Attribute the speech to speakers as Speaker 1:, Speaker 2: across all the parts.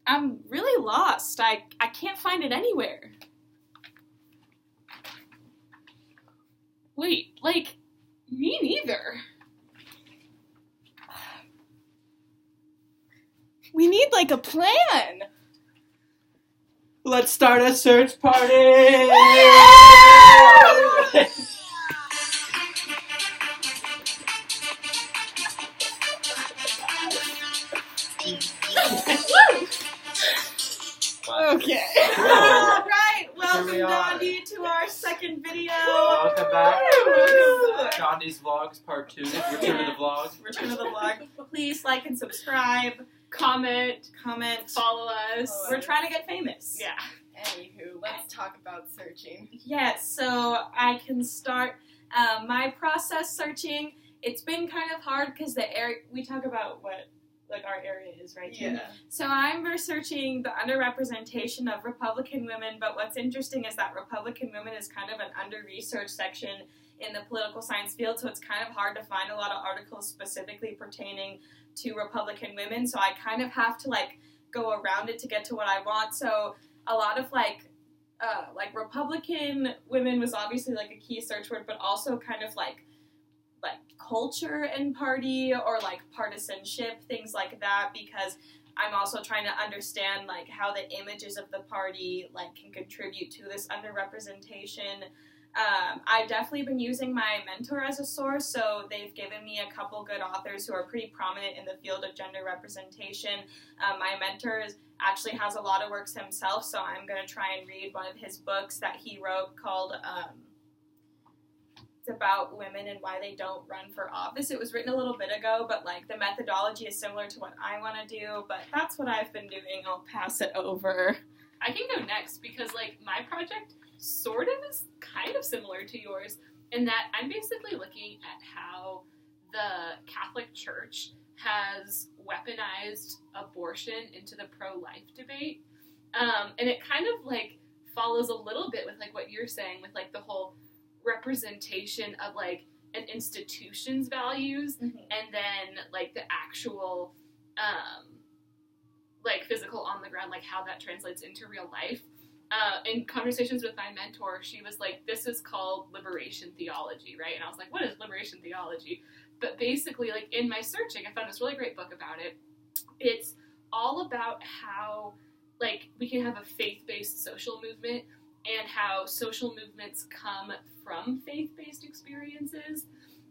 Speaker 1: I'm really lost. I can't find it anywhere.
Speaker 2: Wait, like, me neither.
Speaker 1: We need, like, a plan.
Speaker 3: Let's start a search party!
Speaker 1: Okay.
Speaker 3: Cool.
Speaker 1: All right.
Speaker 3: Here
Speaker 1: Welcome,
Speaker 3: we are.
Speaker 1: Dondi, to our second video.
Speaker 3: Welcome back.
Speaker 1: Welcome back.
Speaker 3: Dondi's Vlogs Part 2. Return to the vlogs.
Speaker 1: Return to the vlog. Please like and subscribe.
Speaker 2: Comment,
Speaker 1: Follow
Speaker 2: us.
Speaker 1: We're trying to get famous.
Speaker 2: Yeah.
Speaker 4: Anywho, let's talk about searching.
Speaker 1: Yes, so I can start my process searching. It's been kind of hard because the area, we talk about what like our area is, right?
Speaker 4: Yeah.
Speaker 1: So I'm researching the underrepresentation of Republican women, but what's interesting is that Republican women is kind of an under-researched section in the political science field, so it's kind of hard to find a lot of articles specifically pertaining to Republican women, so I kind of have to like go around it to get to what I want. So a lot of like Republican women was obviously like a key search word, but also kind of like culture and party or like partisanship, things like that, because I'm also trying to understand like how the images of the party like can contribute to this underrepresentation. I've definitely been using my mentor as a source, so they've given me a couple good authors who are pretty prominent in the field of gender representation. My mentor actually has a lot of works himself, so I'm going to try and read one of his books that he wrote called it's about women and why they don't run for office. It was written a little bit ago, but like the methodology is similar to what I want to do, but that's what I've been doing. I'll pass it over.
Speaker 2: I can go next because, like, my project sort of is kind of similar to yours in that I'm basically looking at how the Catholic Church has weaponized abortion into the pro-life debate. And it kind of, like, follows a little bit with, like, what you're saying with, like, the whole representation of, like, an institution's values and then, like, the actual, like, physical on the ground, like, how that translates into real life. In conversations with my mentor, she was like, this is called liberation theology, right? And I was like, what is liberation theology? But basically, like, in my searching, I found this really great book about it. It's all about how, like, we can have a faith-based social movement and how social movements come from faith-based experiences.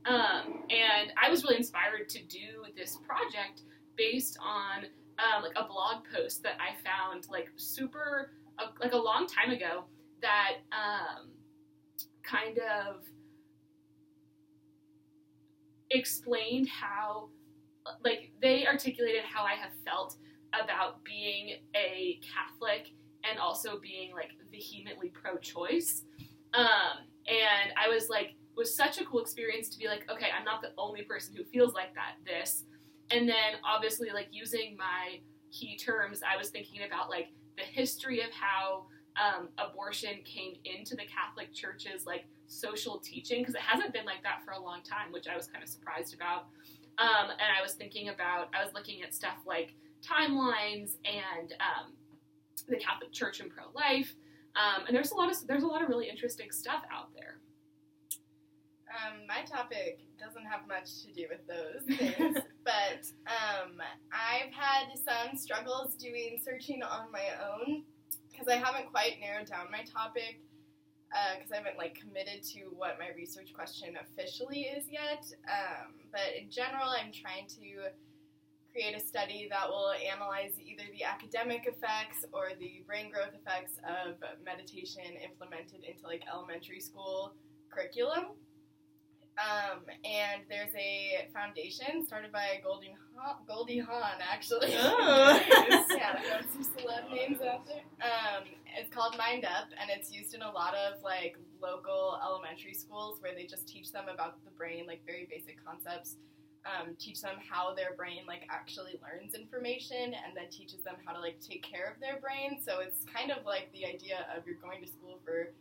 Speaker 2: And I was really inspired to do this project based on, like, a blog post that I found, like, like a long time ago that kind of explained how, like, they articulated how I have felt about being a Catholic and also being, like, vehemently pro-choice. And I was like, it was such a cool experience to be like, okay, I'm not the only person who feels like this. And then obviously, like, using my key terms, I was thinking about, like, the history of how abortion came into the Catholic Church's, like, social teaching, because it hasn't been like that for a long time, which I was kind of surprised about. And I was looking at stuff like timelines and the Catholic Church and pro-life, and there's a lot of really interesting stuff out there.
Speaker 4: My topic doesn't have much to do with those things, but I've had some struggles doing searching on my own because I haven't quite narrowed down my topic because I haven't, like, committed to what my research question officially is yet. But in general, I'm trying to create a study that will analyze either the academic effects or the brain growth effects of meditation implemented into, like, elementary school curriculum. And there's a foundation started by Goldie Hawn, actually.
Speaker 1: Oh.
Speaker 4: Yeah, got some celeb names out there. It's called Mind Up, and it's used in a lot of, like, local elementary schools where they just teach them about the brain, like, very basic concepts. Teach them how their brain, like, actually learns information, and then teaches them how to, like, take care of their brain. So it's kind of like the idea of you're going to school for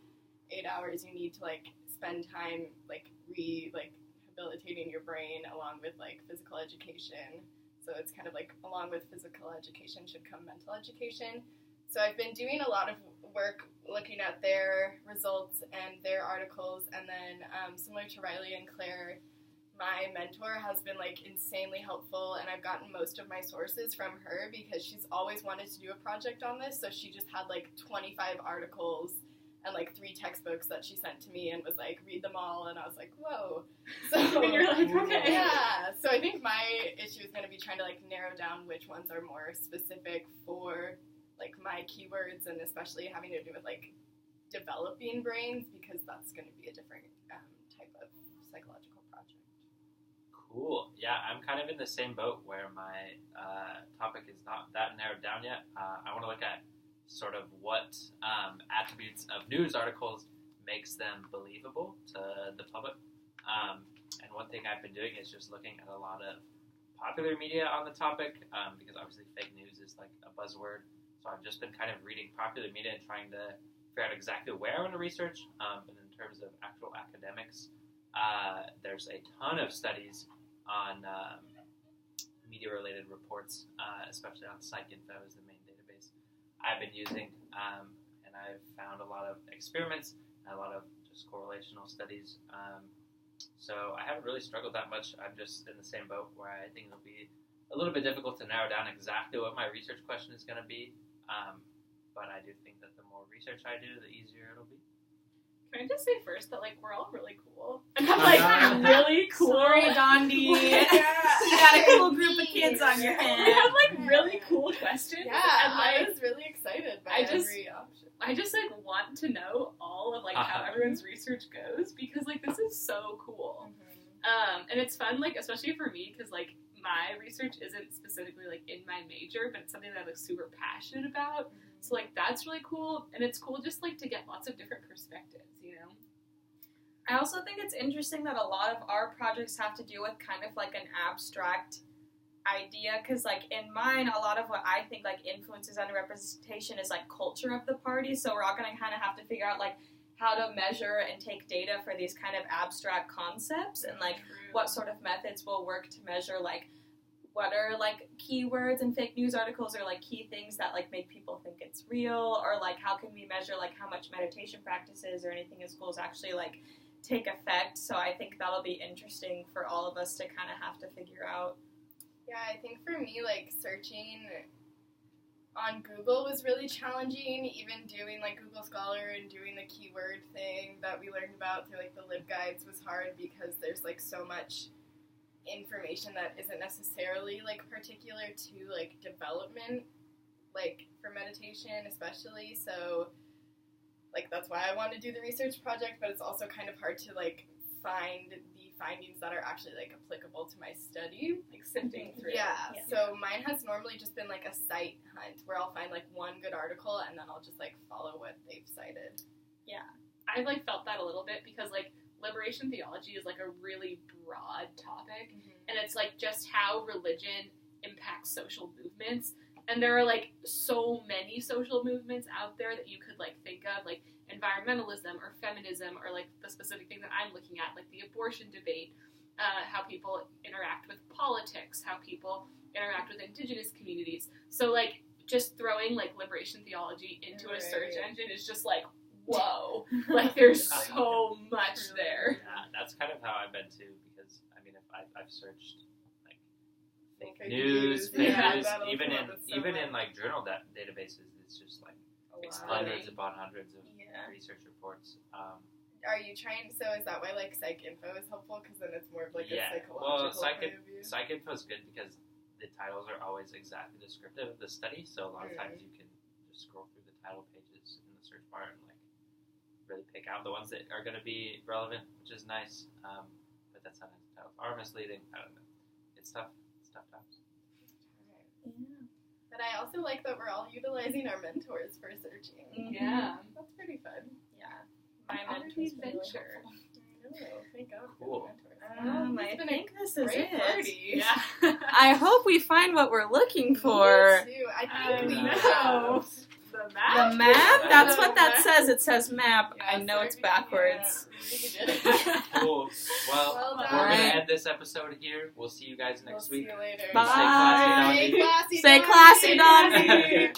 Speaker 4: 8 hours, you need to, like, spend time, like, rehabilitating your brain along with, like, physical education. So it's kind of like along with physical education should come mental education. So I've been doing a lot of work looking at their results and their articles, and then similar to Riley and Claire, my mentor has been like insanely helpful, and I've gotten most of my sources from her because she's always wanted to do a project on this. So she just had like 25 articles and like 3 textbooks that she sent to me and was like, read them all, and I was like, whoa. So
Speaker 2: And you're like, okay.
Speaker 4: yeah. So I think my issue is going to be trying to like narrow down which ones are more specific for like my keywords, and especially having to do with like developing brains, because that's going to be a different type of psychological project.
Speaker 3: Cool. Yeah, I'm kind of in the same boat where my topic is not that narrowed down yet. I want to look at sort of what attributes of news articles makes them believable to the public. And one thing I've been doing is just looking at a lot of popular media on the topic, because obviously fake news is like a buzzword. So I've just been kind of reading popular media and trying to figure out exactly where I want to research. And in terms of actual academics, there's a ton of studies on media-related reports, especially on PsycInfo is the main database I've been using. And I've found a lot of experiments and a lot of just correlational studies. So I haven't really struggled that much. I'm just in the same boat where I think it'll be a little bit difficult to narrow down exactly what my research question is going to be. But I do think that the more research I do, the easier it'll be.
Speaker 2: Can I just say first that like we're all really cool and have like really cool.
Speaker 1: Sorry, Dondi. You got a cool group of kids on your
Speaker 2: We
Speaker 1: hand.
Speaker 2: have like really cool questions.
Speaker 4: Yeah,
Speaker 2: and
Speaker 4: I
Speaker 2: like
Speaker 4: was really excited by every option.
Speaker 2: I just like want to know all of like how everyone's research goes, because like this is so cool. And it's fun, like especially for me, because like my research isn't specifically like in my major, but it's something that I'm like super passionate about. So like that's really cool, and it's cool just like to get lots of different perspectives, you know.
Speaker 1: I also think it's interesting that a lot of our projects have to do with kind of like an abstract idea, because like in mine, a lot of what I think like influences underrepresentation is like culture of the party. So we're all going to kind of have to figure out like how to measure and take data for these kind of abstract concepts, and like what sort of methods will work to measure like what are like keywords and fake news articles, or like key things that like make people think it's real, or like how can we measure like how much meditation practices or anything in schools actually like take effect. So I think that'll be interesting for all of us to kind of have to figure out.
Speaker 4: Yeah, I think for me, like searching on Google was really challenging. Even doing like Google Scholar and doing the keyword thing that we learned about through like the LibGuides was hard, because there's like so much information that isn't necessarily like particular to like development, like for meditation especially. So like that's why I want to do the research project, but it's also kind of hard to like find the findings that are actually like applicable to my study,
Speaker 2: Like sifting through.
Speaker 4: yeah. So mine has normally just been like a site hunt where I'll find like one good article and then I'll just like follow what they've cited.
Speaker 2: I've like felt that a little bit, because like liberation theology is like a really broad topic, and it's like just how religion impacts social movements, and there are like so many social movements out there that you could like think of, like environmentalism or feminism, or like the specific thing that I'm looking at, like the abortion debate, how people interact with politics, how people interact with indigenous communities. So like just throwing like liberation theology into a search engine is just like, whoa, like there's so much there.
Speaker 3: Yeah, that's kind of how I've been too, because I mean, if I've searched like fake
Speaker 4: Fake
Speaker 3: news,
Speaker 4: yeah,
Speaker 3: even
Speaker 4: that'll
Speaker 3: in
Speaker 4: come up with so
Speaker 3: in like journal databases, it's just like it's
Speaker 4: lot.
Speaker 3: hundreds upon hundreds of
Speaker 1: Yeah.
Speaker 3: research reports.
Speaker 4: Are you trying? So is that why like PsycInfo is helpful? Because then it's more of like
Speaker 3: Yeah.
Speaker 4: a psychological point of view.
Speaker 3: PsycInfo is good because the titles are always exactly descriptive of the study, so a lot of times you can just scroll through the title pages in the search bar and like really pick out the ones that are going to be relevant, which is nice. But that's sometimes the titles are misleading. I don't know. It's tough. It's tough times.
Speaker 4: But I also like that we're all utilizing our mentors for searching.
Speaker 2: Yeah.
Speaker 4: That's pretty fun.
Speaker 1: Yeah. My
Speaker 2: On
Speaker 1: mentors
Speaker 2: the
Speaker 1: were really
Speaker 2: adventure.
Speaker 1: helpful.
Speaker 4: Thank God for
Speaker 3: Cool.
Speaker 4: the mentors.
Speaker 1: I
Speaker 4: It's been
Speaker 1: think this is
Speaker 4: great
Speaker 1: it.
Speaker 4: party.
Speaker 2: Yeah.
Speaker 1: I hope we find what we're looking for.
Speaker 4: Me too. I think we
Speaker 3: I
Speaker 4: have.
Speaker 2: The map?
Speaker 1: The map? That's what that
Speaker 4: Map.
Speaker 1: says. It says map.
Speaker 4: Yeah,
Speaker 1: I know
Speaker 4: sorry
Speaker 1: it's
Speaker 4: for-
Speaker 1: backwards.
Speaker 4: Yeah, we did it.
Speaker 3: Cool. Well,
Speaker 4: Well
Speaker 3: we're
Speaker 4: done.
Speaker 3: gonna
Speaker 1: Alright.
Speaker 3: end this episode here. We'll see you guys
Speaker 4: We'll
Speaker 3: next
Speaker 4: see
Speaker 3: week.
Speaker 4: you later.
Speaker 1: Bye.
Speaker 3: Stay classy,
Speaker 4: Stay classy,
Speaker 1: Stay classy,
Speaker 4: Donnie.
Speaker 1: Donnie.